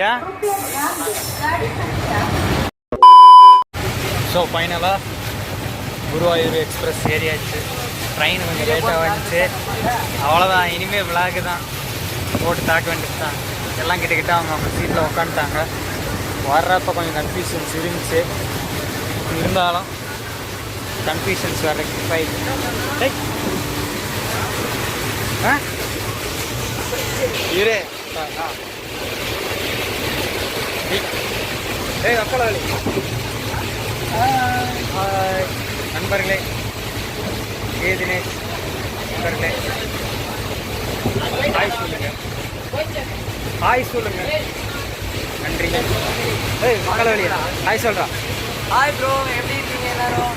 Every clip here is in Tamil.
ஏன்? ஸோ ஃபைனலாக குருவாயூர் எக்ஸ்பிரஸ் ஏறியாச்சு. ட்ரெயின் கொஞ்சம் லேட்டாக வந்துச்சு. அவ்வளோதான், இனிமேல் விளாகு தான் போட்டு தாக்க வேண்டியது தான். எல்லாம் கிட்டக்கிட்ட அவங்க சீட்டில் உட்காந்துட்டாங்க. வர்றப்போ கொஞ்சம் கன்ஃபியூஷன்ஸ் இருந்துச்சு. இருந்தாலும் கன்ஃபியூஷன்ஸ் வேறு ரெக்டிஃபை. இரு அப்பளி நண்பர்களே, தினேஷ் நண்பர்களே, ஹாய் சொல்லுங்கள். ஹாய் சொல்லுங்கள். நன்றி. மக்கள் வழியா ஹாய் சொல்கிறா. ஹாய் ப்ரோ, எப்படி இருக்கீங்க எல்லாரும்?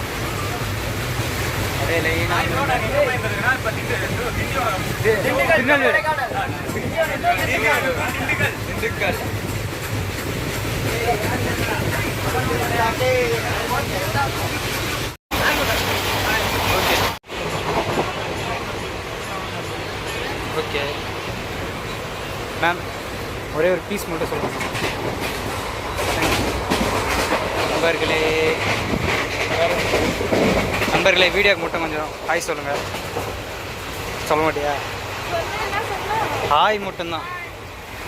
திண்டுக்கல். ஓகே மேம், ஒரே ஒரு பீஸ் மட்டும் சொல்லுங்கள் நண்பர்களே. வீடியோக்கு மட்டும் கொஞ்சம் ஹாய் சொல்லுங்கள். சொல்ல மாட்டியா? ஹாய் மட்டும்தான்.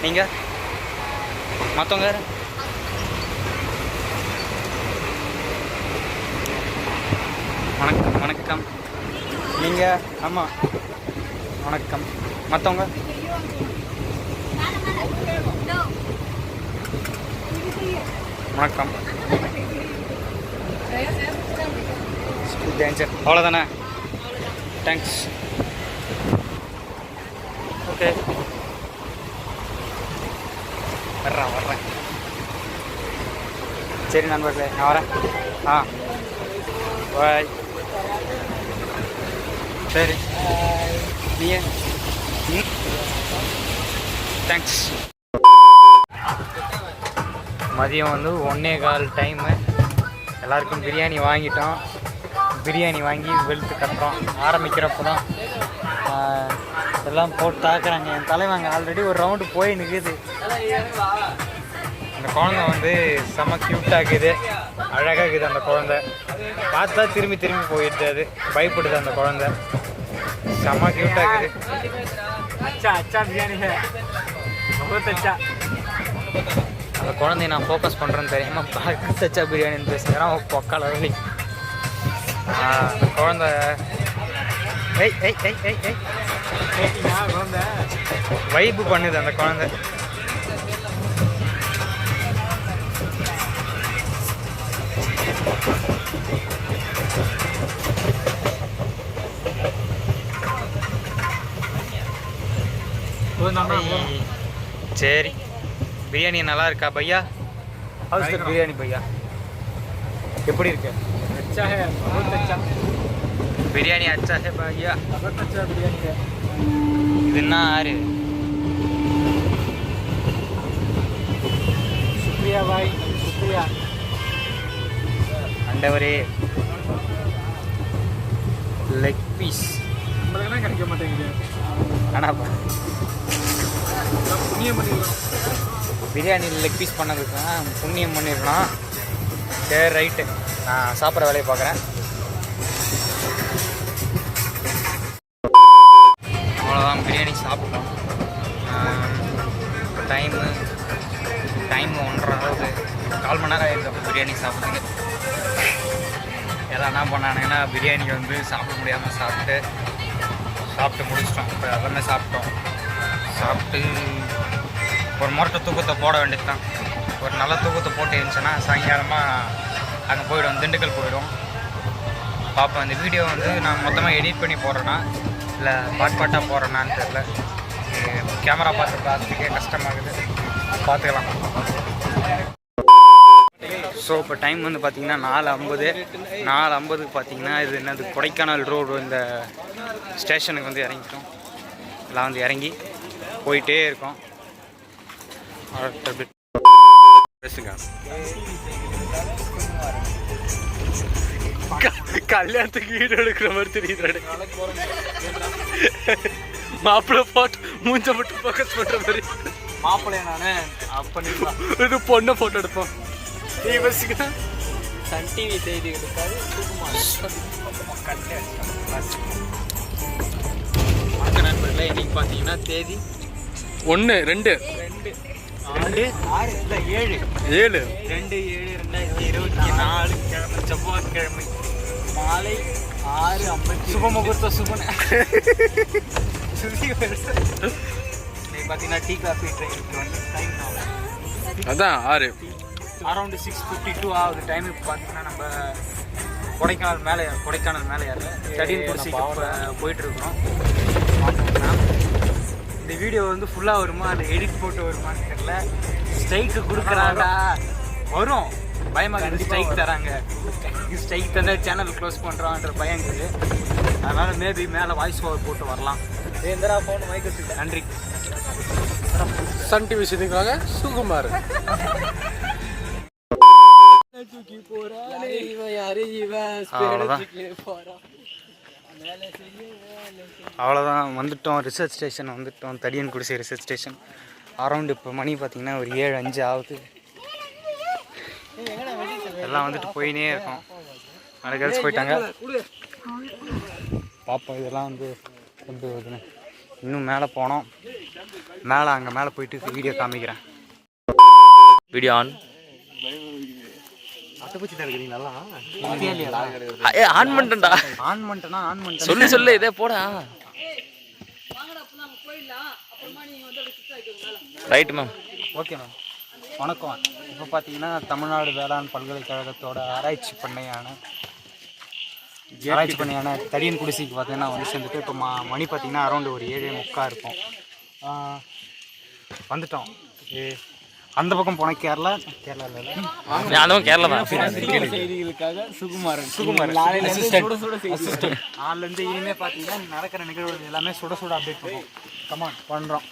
நீங்கள் மற்றவங்க வணக்கம். வணக்கம். நீங்கள் ஆமாம் வணக்கம். மற்றவங்க வணக்கம். அவ்வளோதானே? தேங்க்ஸ். ஓகே, வர்றேன். சரி நண்பர்களே, நான் வரேன். பாய். சரி, நீங்கள் தேங்க்ஸ். மதியம் 1:15 டைமு. எல்லாருக்கும் பிரியாணி வாங்கிட்டோம். பிரியாணி வாங்கி வெளுத்து கட்டுறோம். ஆரம்பிக்கிறப்போ தான் எல்லாம் போட்டு தாக்குறாங்க. என் தலைவாங்க ஆல்ரெடி ஒரு ரவுண்டு போய் நிற்குது. அந்த குழந்தை செம்ம க்யூட்டாக இருக்குது, அழகாக இருக்குது. அந்த குழந்தை பார்த்தா திரும்பி போயிடுது. அது பயப்படுது. அந்த குழந்தை செம்ம க்யூட்டாக இருக்குது. அச்சா பிரியாணி அந்த குழந்தைய நான் ஃபோக்கஸ் பண்ணுறேன்னு தெரியாமல் பார்த்து பிரியாணின்னு பேசுகிறேன். பொக்கால வழி குழந்தை வைப்பு பண்ணுது. அந்த குழந்தை சரி. பிரியாணி நல்லா இருக்கா பையா? ஹவுஸ் பிரியாணி பையா எப்படி இருக்கு? अच्छा है, बहुत अच्छा बिरयानी. अच्छा है भैया, बहुत अच्छा बिरयानी है. इतना यार शुक्रिया भाई, शुक्रिया. अंडवरे लेग पीस நம்மளுக்கு கிடைக்க மாட்டேங்குது. ஆனால் புண்ணியம் பண்ணிடலாம். பிரியாணி லெக் பீஸ் பண்ணதுக்கு புண்ணியம் பண்ணிடலாம். சரி ரைட்டு, நான் சாப்பிட்ற வேலையை பார்க்குறேன். அவ்வளோதான், பிரியாணி சாப்பிட்டோம். டைமு 1:30, 4 மணி நேரம் ஆகிடும் பிரியாணி சாப்பிட்றதுக்கு. எல்லாம் என்ன பண்ணானுங்கன்னா பிரியாணி சாப்பிட முடியாமல் சாப்பிட்டு முடிச்சிட்டோம். இப்போ எல்லாமே சாப்பிட்டு ஒரு மொரட்டை தூக்கத்தை போட வேண்டியது தான். ஒரு நல்ல தூக்கத்தை போட்டு இருந்துச்சுன்னா சாயங்காலமாக அங்கே போய்டும், திண்டுக்கல் போய்டும். பார்ப்போம். இந்த வீடியோ நான் மொத்தமாக எடிட் பண்ணி போடுறேன்னா இல்லை பாட்டாக போடுறேன்னான்னு தெரில. கேமரா பார்த்துக்கே கஷ்டமாகுது. பார்த்துக்கலாம். ஸோ இப்போ டைம் பார்த்திங்கன்னா 4:50 பார்த்திங்கன்னா இது என்னது கொடைக்கானல் ரோடு. இந்த ஸ்டேஷனுக்கு இறங்கிட்டோம். எல்லாம் இறங்கி போயிட்டே இருக்கோம். கல்யாணத்துக்கு வீடியோ எடுக்கிற மாதிரி தெரியுது. மாப்பிள்ளை போட்டு மூஞ்ச மட்டும் ஃபோக்கஸ் பண்ணுற மாதிரி மாப்பிள்ளைய நான் பண்ணிடலாம். இது பொண்ணை ஃபோட்டோ எடுப்போம். நீ வச்சுக்கிட்டா சன் டிவி செய்திகளுக்காக சுகுமார். வணக்க நண்பர்களே, இன்னைக்கு பார்த்தீங்கன்னா தேதி 1 2 7 2/7/2024 கிழமை, செவ்வாய்க்கிழமை மாலை 6:50 சுபமுகூர்த்த சுபன. இன்னைக்கு பார்த்தீங்கன்னா டீ காஃபி ட்ரெயினுக்கு வந்து டைம் அதான் 6 அரௌண்டு 6:52 ஆகுது டைம். இப்போ பார்த்தீங்கன்னா நம்ம கொடைக்கானல் மேலே ஏறல தடியன் குடிசைக்கு போயிட்டு இருக்கிறோம். இந்த வீடியோ வந்து ஃபுல்லாக வருமா அது எடிட் போட்டு வருமான்னு தெரியல. ஸ்ட்ரைக்கு கொடுக்குறாங்கடா, வரும் பயமாக ஸ்ட்ரைக் தராங்க. ஸ்ட்ரைக் தந்தா சேனல் க்ளோஸ் பண்ணுறோன்ற பயம் இருக்குது. அதனால் மேபி மேலே வாய்ஸ் ஓவர் போட்டு வரலாம். எந்தரா ஃபோன் மைக்கு. நன்றி. சன் டிவி செய்திகளாக சுகுமார். தூக்கி போறானே இவன், யாரு இவன்? அவ்வளவுதான். போறான் வேலை செய்ய. அவ்வளோதான், வந்துட்டோம். ரிசர்ச் ஸ்டேஷன் வந்துட்டோம், தடியன் குடிசை ரிசர்ச் ஸ்டேஷன். அரௌண்டு இப்போ மணி பார்த்திங்கன்னா ஒரு 7:05 ஆகுது. எல்லாம் வந்துட்டு போயினே இருக்கோம். நிறைய கேர்ள்ஸ் போயிட்டாங்க. பார்ப்போம் இதெல்லாம் வந்து எப்படி வருதுன்னு. இன்னும் மேலே போனோம். அங்கே மேலே போயிட்டு வீடியோ காமிக்கிறேன். வீடியோ ஆன் ஆன் பண்ணிட்டேன்டா. ஆன் பண்ணிட்டேன். சொல்லு இதே போடா. Right ma'am. Okay ma'am. வணக்கம். இப்போ பார்த்தீங்கன்னா தமிழ்நாடு வேளாண் பல்கலைக்கழகத்தோட ஆராய்ச்சி பண்ணையான தடியன் குடிசைக்கு பார்த்தீங்கன்னா வந்து சேர்ந்துட்டு இப்போ மணி பார்த்தீங்கன்னா அரௌண்டு ஒரு 7:45 இருக்கும். வந்துட்டோம். அந்த பக்கம் போனால் கேரளா அதுவும் கேரளா தான். செய்திகளுக்காக சுகுமாரன். நாலுலேருந்து இனிமேல் பார்த்தீங்கன்னா நடக்கிற நிகழ்வுகள் எல்லாமே சுட அப்டேட் பண்ணுவோம். கமான் பண்ணுறோம்,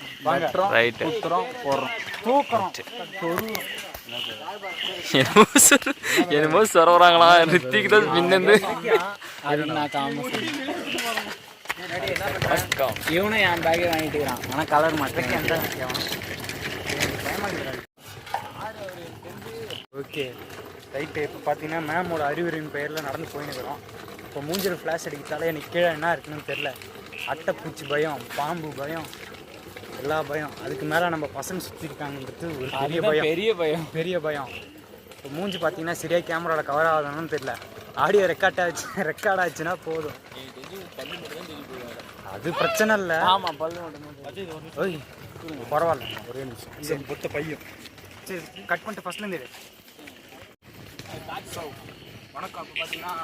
ரைட், ஊத்துறோம், போடுறோம், தூக்குறோம். என்னமோ சொல்றாங்களா ரித்திக் தான் பின்னந்து. இவனும் என் பேக்கை வாங்கிட்டுக்கிறான். ஆனால் கலர் மாட்டேன். Okay right. இப்போ பார்த்தீங்கன்னா மேமோட அறிவுரையின் பெயரில் நடந்து போயின்னுக்கிறோம். இப்போ மூஞ்சில் ஃப்ளாஷ் அடிக்கிறதால எனக்கு கீழே என்ன இருக்குன்னு தெரில. அட்டைப்பூச்சி பயம், பாம்பு பயம், எல்லா பயம். அதுக்கு மேலே நம்ம பசங்க சுற்றிருக்காங்கன்றது ஒரு பெரிய பயம். இப்போ மூஞ்சி பார்த்தீங்கன்னா சரியாக கேமராவில் கவர் ஆகுதுன்னு தெரில. ஆடியோ ரெக்கார்ட் ஆச்சுன்னா போதும், அது பிரச்சனை இல்லை. ஆமாம், பல்லு மட்டும். ஓய் பரவாயில்ல, ஒரே நிமிஷம். பொத்த பையன். சரி, கட் பண்ணிட்டு ஃபஸ்ட்லேருந்து. வணக்கம். இப்போ பார்த்தீங்கன்னா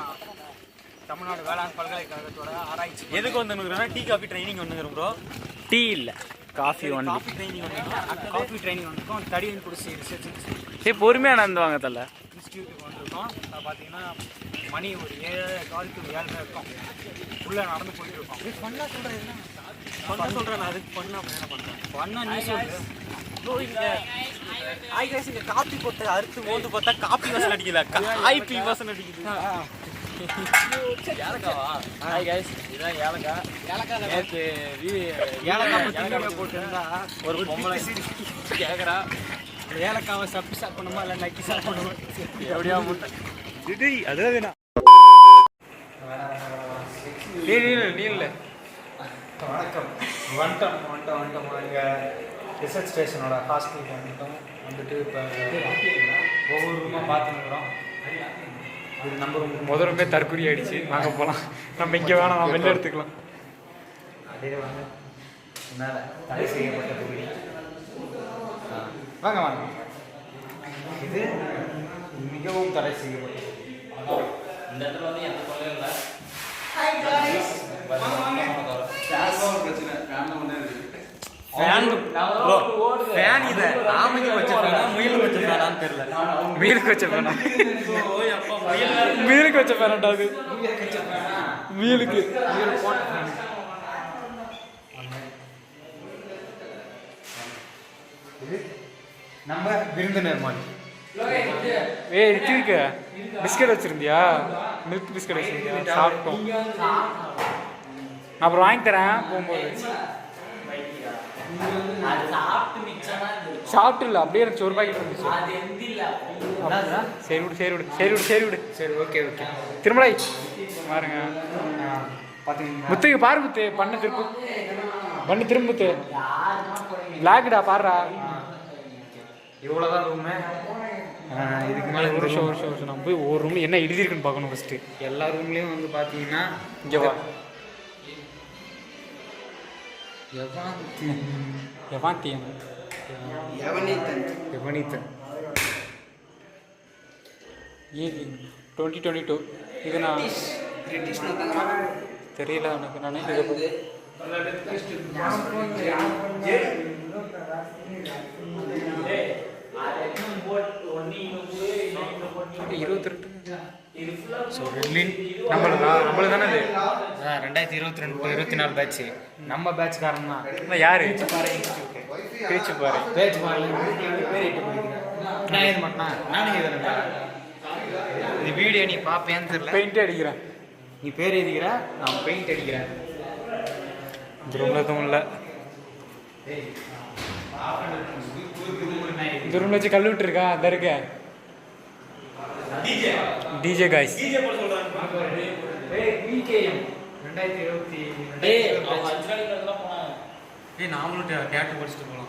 தமிழ்நாடு வேளாண் பல்கலைக்கழகத்தோட ஆராய்ச்சி எதுக்கு வந்துருக்குறோம்னா டீ காஃபி ட்ரைனிங் வந்துருக்குறோம் ப்ரோ. டீ இல்லை, காஃபி ஒன்று. காஃபி ட்ரைனிங் வந்திருக்கோம். தடியன் குடிசை ரிசர்ச் பொறுமையாக நடந்து வாங்க தல. இன்ஸ்டியூட்டுக்கு வந்திருக்கோம். பார்த்தீங்கன்னா மணி ஒரு 7:15 இருக்கும். உள்ளே நடந்து போயிட்டு இருக்கோம். பண்ணா சொல்கிறேன். அதுக்கு பண்ணா என்ன பண்ணுறேன்? பண்ணா நீ சொல்லு. இங்க காப்பி போட்டு அறுத்து மோந்து பார்த்தா காப்பி வாசனை அடிக்கல, காய்பி வாசனை அடிக்குது. ஏலக்காவா? ஹாய் கைஸ், இதுதான் ஏலக்காய். நேற்று ஏலக்காய் போட்டுருந்தா ஒரு பொம்பளை கேட்குறா ஏலக்காவை சாப்பிடணுமா இல்லை நக்கி சாப்பிடணுமா? எப்படியா முட்டை அதுதான் வேணாம். நீல வணக்கம். வந்துட்டோம். இங்கே ரிசர்ச் ஸ்டேஷனோட ஹாஸ்டலுக்கு வந்துட்டு இப்போ ஒவ்வொரு ரூமாக பார்த்துக்கிறோம். இது நம்ம முதல் ரூமே தற்கொலை ஆகிடுச்சு. நாங்கள் போகலாம். நம்ம இங்கே வேணாம், நம்ம வெளில எடுத்துக்கலாம். அதே வந்து மேலே தடை செய்யப்பட்ட தொகுதி. வாங்க. இது மிகவும் தடை செய்யப்பட்டது. இந்த இடத்துல வந்து எந்த தொல்லையும் இல்லை. ஃபேன் இதை ஆமைக்கு வச்ச ஃபேனா முயலுக்கு வச்ச ஃபேனான்னு தெரியல. மீனுக்கு வச்ச ஃபேனா? முயலுக்கு வச்ச ஃபேனாண்டா அது. முயலுக்கு போட்ட ஃபேன். நம்ம விருந்தினர் மாதிரி. வச்சிருக்க பிஸ்கட் வச்சிருந்தியா? மில்க் பிஸ்கட் வச்சிருந்தியா? சாப்பிட்டோம். அப்புறம் வாங்கி தரேன் போகும்போது. சாப்பிட்டு இல்லை அப்படியே எனக்கு ஒரு பாக்கெட் இருந்துச்சு. சரி விடு சரி விடு சரி விடு சரி விடு சரி ஓகே ஓகே. திருமலை பாருங்க முத்துக்கு பாரு முத்து பண்ண திருப்பு பண்ணு திரும்ப முத்து லாக்டா பாடுறா. இவ்வளோதான் ரூமு. இதுக்கு மேலே ஒரு வருஷம் நம்ம போய் ஒரு ரூம் என்ன எழுதியிருக்குன்னு பார்க்கணும் ஃபஸ்ட்டு. எல்லா ரூம்லேயும் வந்து பார்த்தீங்கன்னா இங்கே வா எவனீத்தன் ஏது 2022 இது நான் தெரியல உனக்கு. நான் நம்மளுக்கு தானே இது 2022-24 பேட்ச். நம்ம பேட்ச்காரன் தான். யாரு பிரிச்சு பாரு பேட்ச் பாரு. நான் எழுத மாட்டேன். நானும் எழுதுறேன்டா. இது வீடியோ நீ பார்ப்பேன்னு தெரியல. பெயிண்ட் அடிக்கிறேன். நீ பேர் எழுதிக்கிற, நான் பெயிண்ட் அடிக்கிறேன். இந்த ரூம்ல எதுவும் இல்லை. இந்த ரூம்ல வச்சு கல் விட்டுருக்கா அந்த இருக்க டிஜே காய்ஸ். நாமளும் டேட்டு படிச்சுட்டு போகலாம்.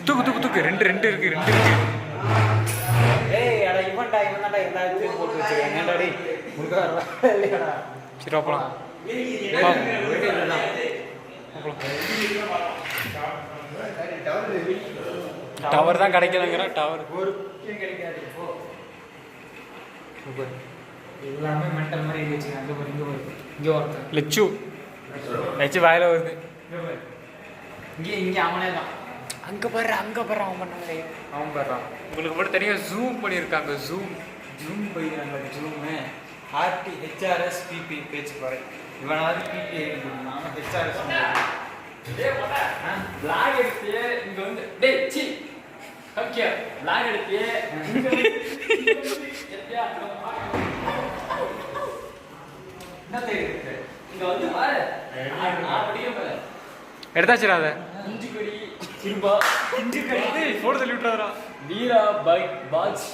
தூக்கு தூக்கு தூக்கு ரெண்டு இருக்கு. சரி போலாம். டவர் தான் கிடைக்கலங்கிற டவர் எல்லாமே மென்டல் மாதிரி இருந்துச்சு. அங்கே போய் இங்கே ஒருத்தர் லெச்சு வாயில வருது. இங்கே அவனே தான். அங்கே பாரு அவன் பண்ணாங்க. அவன் பாடுறான். உங்களுக்கு மட்டும் தனியாக ஜூம் பண்ணியிருக்காங்க. ஜூம் போயிருக்காங்க. ஜூமு ஆர்டி ஹெச்ஆர்எஸ் பிபி பேச்சு பாரு. இவனாவது பிபி நானும் ஹெச்ஆர்எஸ் பிளாக் எடுத்து இங்கே வந்து ஓகே பிளாக் எடுத்து எடுத்தாச்சுடா அதை. போட்டு தள்ளி விட்டுறாரா. வீரா பாஜ்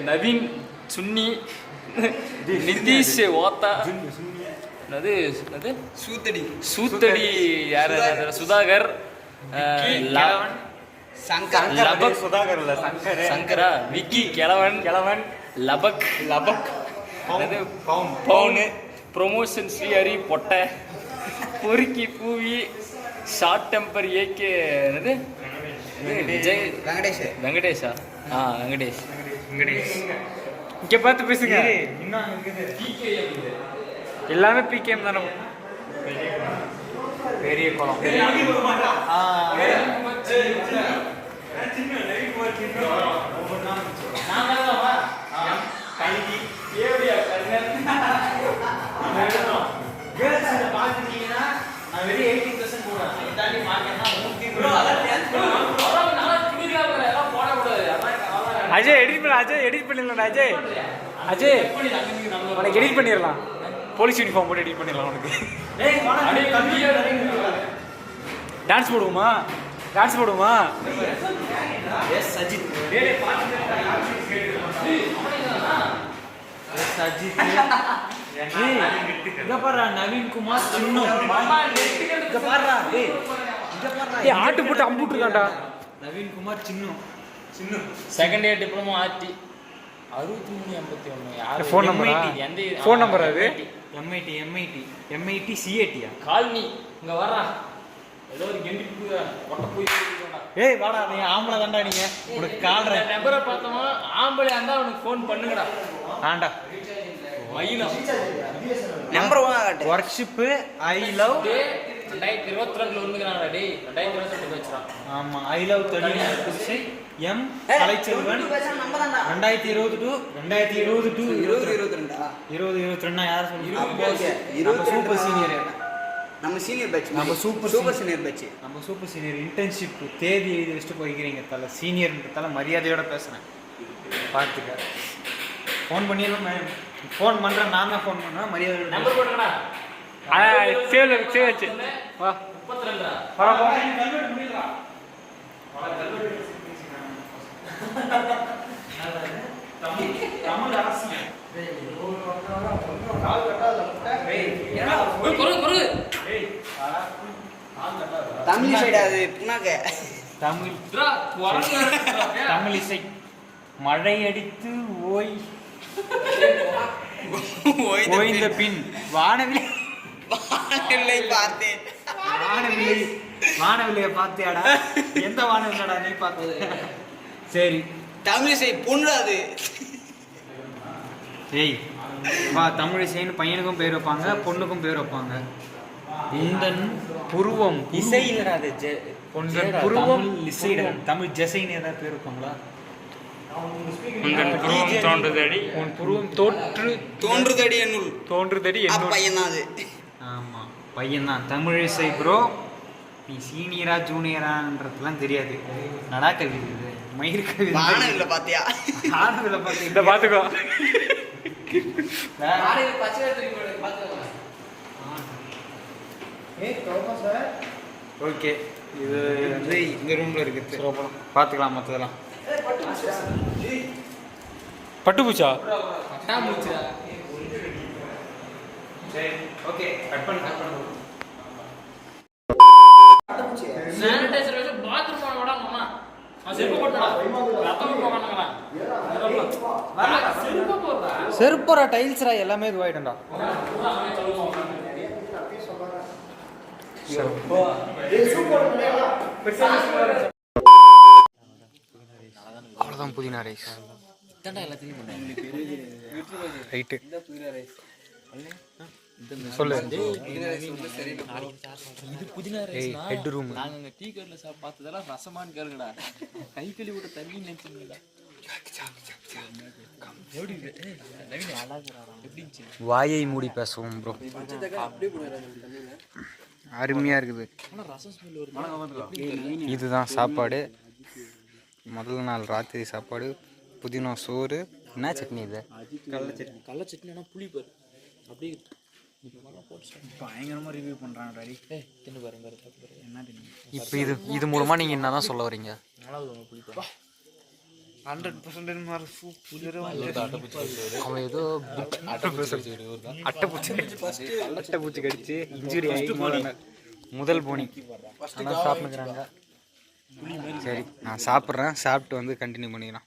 நவீன் சுன்னி நிதிஷ் ஓத்தா சூத்தடி யாரு சுதாகர் சங்கரா விக்கி கிழவன் லபக் பவுனு ப்ரொமோஷன் ஸ்ரீஹரி பொட்டை பொறுக்கி பூவி short temper AK Vijay Venkatesha Venkatesh இங்கே பார்த்து பேசுங்க. எல்லாமே பிகேஎம் தானே. பெரிய குளம் அஜய் எடிட் பண்ணிடலாம். அஜய் உனக்கு எடிட் பண்ணிடலாம். போலீஸ் யூனிஃபார்ம் போட்டு எடிட் பண்ணிடலாம் உனக்கு. டான்ஸ் போடுவோமா? நவீன் குமார் ஆட்டு போட்டு அம்புட்டு இருக்காண்டா. நவீன் குமார் சின்ன செகண்ட் இயர் டிப்ளமோ ஆர்டி 6381. ஃபோன் நம்பர் அது MIT CAT கால்னி இங்க வரா. ஏதோ ஒரு கெண்டி ஒட்ட போய் ஏய் வாடா நீ ஆம்பளை தான்டா. நீங்க உனக்கு கால்ற நம்பரை பார்த்தோமா ஆம்பளை இருந்தா உனக்கு ஃபோன் பண்ணுங்கடா. ஆண்டா மைனம் நம்பர் 1 வொர்க்ஷிப் ஐ லவ் 2022 ஒண்ணுங்கறானடா டேய். 2022 வெச்சறான். ஆமா ஐ லவ் 30 எம் கலைச்செல்வன் 2022 யார் சொல்லுங்க. நம்ம சூப்பர் சீனியர். நம்ம சீனியர் பேட்ச். நம்ம சூப்பர் சீனியர் பேட்ச். நம்ம சூப்பர் சீனியர் இன்டர்ன்ஷிப் தேதி எழுதி வச்சுட்டு போய்க்கிறீங்க. தலை சீனியர்ன்றதால மரியாதையோட பேசுகிறேன். பார்த்துக்க ஃபோன் பண்ணிடலாம். ஃபோன் பண்ணுறேன், நான் தான் ஃபோன் பண்ணுவேன். மரியாதை நம்பர் போடுங்கடா. சேவ் வச்சு வா 32 வா வா. தமிழ் அரசியல் குறு தமிழ் சைடு அது புண்ணாக்க தமிழ் ட்ரா வரங்க தமிழ் இசை. மழை அடித்து ஓய்ந்த பின் வானவில்லை பார்த்தேன். வானவில்லையை பார்த்தியாடா? எந்த வானவில்லடா நீ பார்த்தது? சரி தமிழ் சைடு பொண்ணாது. ஏய் வா, தமிழ் இசைன்னு பையனுக்கும் பேர் வைப்பாங்க, பொண்ணுக்கும் பேர் வைப்பாங்க. உந்தன் புருவம் இசை இல்லடா அது உந்தன் புருவம் இசைடா. தமிழ் ஜெசைன்னு ஏதாவது பேர் வைப்பாங்களா? உந்தன் புருவம் தோன்றுதடி, உன் புருவம் தோன்றுதடி என்னுள். தோன்றுதடி பையன் தான் அது. ஆமா பையன் தான் தமிழ் இசை ப்ரோ. நீ சீனியரா ஜூனியரான்றதுலாம் தெரியாது. நடா கல்வி இது மயிர் கல்வி. வானவில்லை பார்த்தியா? வானவில்லை பார்த்து இந்த பார்த்துக்கோ. ஓகே, இது வந்து இந்த ரூம்ல இருக்குது. பார்த்துக்கலாம் மற்றதெல்லாம். பட்டுப்பூச்சா? சரி ஓகே, கட் பண்ணு. சானிடைசர் வச்சு பாத்ரூம் போடா மாமா. செருப்பு போடுடா. ரத்தம் போகானங்கடா. செருப்பு போடுடா. செருப்புரா டைல்ஸ்ரா எல்லாமே இதுவாயிடும்டா. அவ்வளோதான் புதினா ரைஸ். ரைட்டு சொல்லு. இது புதினா ஏய் ஹெட் ரூம். நாங்க அங்க டீ கடையில பார்த்ததெல்லாம் ரசமான்னு கேளுங்கடா. கை கழுவி விட்ட தண்ணி நினைச்சீங்களா? வாயை மூடி பேசுவோம் ப்ரோ. அருமையாக இருக்குது. இதுதான் சாப்பாடு. முதல் நாள் ராத்திரி சாப்பாடு. புதினா சோறு. என்ன சட்னி இது? கடல சட்னி ஆனால் புளி பாரு அப்படியே பயங்கரமாக ரிவ்யூ பண்ணுறாங்க டாடி. தின்னு பாருங்க என்ன இப்போ இது மூலமாக நீங்கள் என்ன தான் சொல்ல வரீங்க? 100% அவன் ஏதோ அட்டைப்பூச்சி கடிச்சு இன்ஜுரி ஆகி முதல் போனி ஆனால் சாப்பிட்டுக்கிறாங்க. சரி நான் சாப்பிட்றேன், சாப்பிட்டு வந்து கண்டினியூ பண்ணிக்கலாம்.